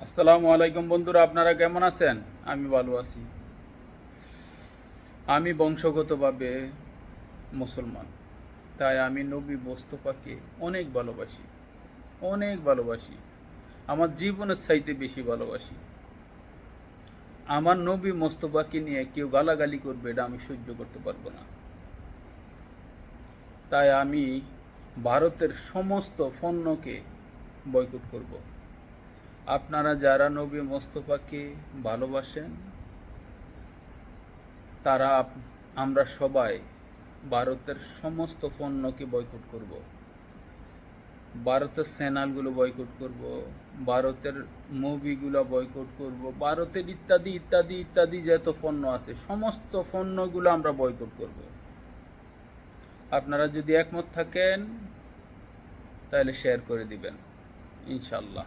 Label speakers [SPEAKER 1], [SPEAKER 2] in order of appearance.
[SPEAKER 1] আসসালামু আলাইকুম বন্ধুরা, আপনারা কেমন আছেন? আমি ভালো আছি। আমি বংশগতভাবে মুসলমান, তাই আমি নবী মোস্তফাকে অনেক ভালোবাসি, অনেক ভালোবাসি। আমার জীবনের চাইতে বেশি ভালোবাসি। আমার নবী মোস্তফাকে নিয়ে কেউ গালাগালি করবে, এটা আমি সহ্য করতে পারবো না। তাই আমি ভারতের সমস্ত পণ্যকে বয়কট করব। আপনারা যারা নবী মোস্তফাকে ভালোবাসেন, তারা আমরা সবাই ভারতের সমস্ত পণ্যকে বয়কট করব। ভারতের চ্যানেলগুলো বয়কট করব, ভারতের মুভিগুলো বয়কট করব, ভারতের ইত্যাদি ইত্যাদি ইত্যাদি যত পণ্য আছে সমস্ত পণ্যগুলো আমরা বয়কট করব। আপনারা যদি একমত থাকেন তাহলে শেয়ার করে দিবেন, ইনশাল্লাহ।